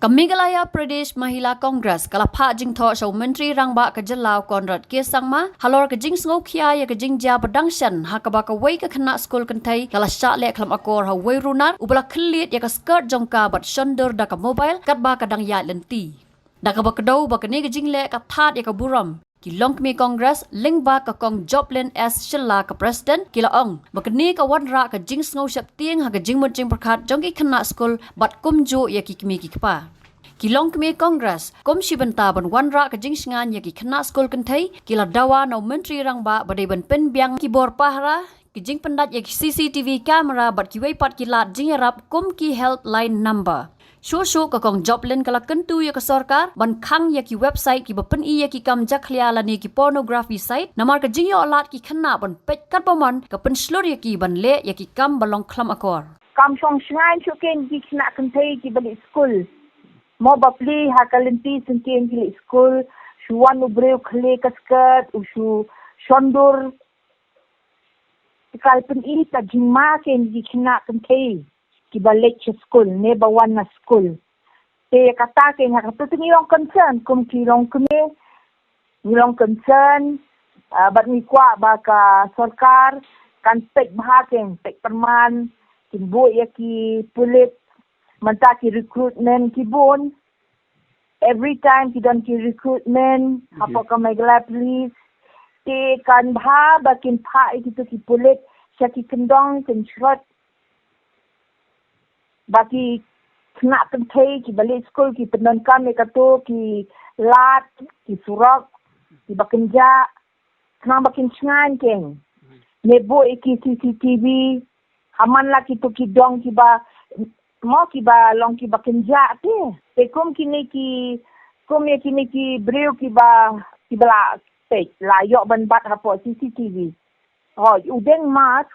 Meghalaya Pradesh Mahila Congress kalapha jing tho show menteri rangba ka jalao konrad ke sangma halor ka jing sngo khia ya ka jing ja badangshan hakaba ka wei ka khna skul Kynthei kala sha le khlam akor ha wei runar ubla khliet ya ka skirt jongka bat shonder da ka mobile kat ba ka dang ya lenti da ka ba ka do ba ka ne ka jing le ka that ya ka buram Shillong Mail Congress lingba ka kong Joplin S Shilla ka president kila ong bakni ka wanra ka jing sngo shap tieng ha ka jing mut jing prakhat jongki khna skul bat kumjo ya ki kmi ki pa Shillong Mail Congress kom shibanta ban wanra ka jing Shngaiñ ya ki khna skul Kynthei kila dawa no menteri rangba badai ban pen biang ki bor pahra ki jing pendat ya ki CCTV camera bat ki wei pat ki lat jing rap kom ki helpline number Shosho ka kong Joplin kala kentu ya ka sarkar ban Khang ya ki website ki bapen I ya ki kam jakhlia lani ki pornography site namar ka jing yo alat ki khna ban pet kat paman ka pen slur ya ki ban le ya ki kam balong khlam akor kam shong Shngaiñ chuken ki khna Kynthei ki bali skul mo bapli ha kalenti sentien ki skul shuan ubreu khle ka skirt ushu shondur kalpen I ta jingma ken ki khna Kynthei ki balik skul neba wana skul te kata ke nga katu ni long concern kum ki long kme ni long concern bat ni kwa ba ka sarkar kan pek bahaken pek perman kin bo ya ki pulit manta ki recruitment ki bon every time ki don ki recruitment apa ka Meghalaya police te kan bha ba kin pha itu ki pulit sya ki kendong kin shrot bagi kena Kynthei ki balik skul ki penonkan mereka tu ki lat ki surak ki bakenja kena bakin Shngaiñ keng nebo iki CCTV haman la ki tu ki dong ki ba mo ki ba long ki bakenja te kum kini ki breu ki ba pe la yok ban bat hapo CCTV udeng mas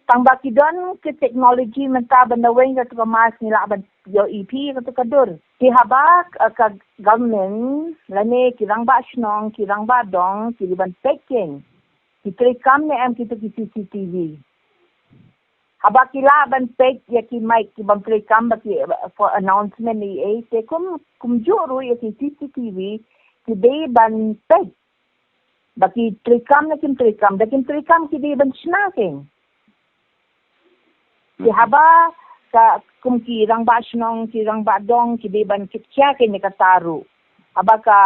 tang baki don ke teknologi menta bandaweng ka mas nila ban yo EP ka kadur ki habak ka government lane ki rangba shnong ki rangba dong ki ban peking ki trekam ne am ki CCTV habak ki la ban pek ya ki mic ki ban trekam ba ki for announcement ni te kum juru ya ki CCTV ki be ban pek baki trekam na kim trekam ki be ban snaking ki haba ka kum ki rangba shnong ki rangba dong ki beban kitcha ke ne kataru haba ka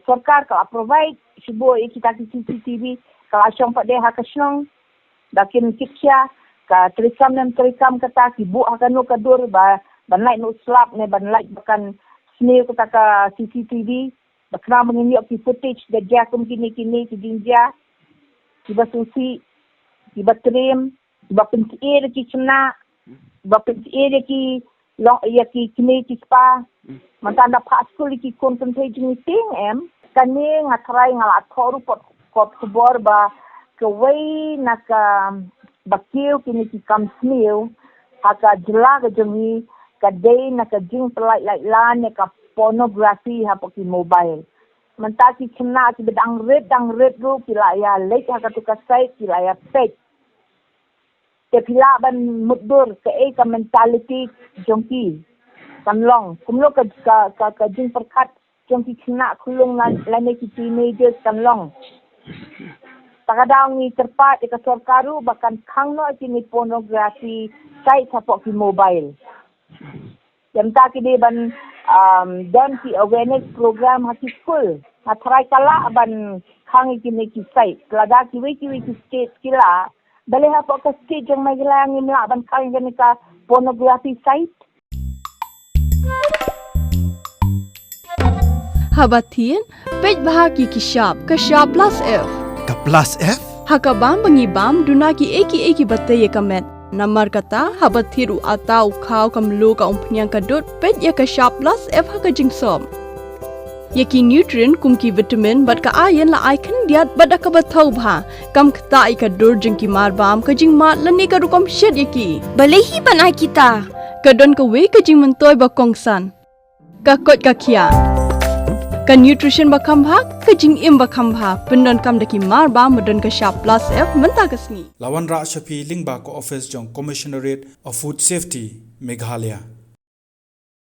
sarkar ka provide sibo kita ki CCTV ka asyong pa de ha ka shnong dakin kitcha ka trikam kata ki bu ha kanu kadur ba banlai no slap ne banlai bakan snail kata ka CCTV bakna mengini ki footage da ja kum kini ki dinja ki basusi ki batrim bapin ere ki chna bapin ere ki long ya ki kine ki spa mantanda paskul ki concentrating ting em kane ngatrai ngala thoru pot khobor ba kawai naka bakil kini ki kam smil haka jela ka jemi ka day naka jing pelai lai lan ka pornography hapo ki mobile mantaki kena ki bedang red ru ki la ya lek haka tu ka site ki la ya pet te pila ban mudur ke ka mentality jongki kanlong kumlo ka jing perkat jongki kena kulung lane ki teenagers kanlong takadang ni terpat ka sarkaru bahkan Khang no kini pornography site support ki mobile yang tak ki ban dan ki awareness program hati school atrai kala ban Khang kini ki site kelada ki wiki state kila boleh apa ke state yang Meghalaya ni melak ban Khang kini ka pornography site Habatin pej bahagi ki shop plus F ka plus F hakabam bangibam duna ki eki batay kamet namar kata habathiru atau khaw kamlu ka umpnyang kadut pej ya ka shop plus F haka jingsom yaki nutrient kumki vitamin bat ka iron la icon diat bada ka bathau bha kam khta I ka dur jingki marbam ka jingma lani ka rukom shed yaki balehi banai kita kadon ka we ka jing mentoy ba kongsan ka kot ka khia ka nutrition ba khambha ka jing im ba khambha pendon kam daki marba modon ka shop plus F menta kasni lawan ra shapi lingba ko office jong commissionerate of food safety Meghalaya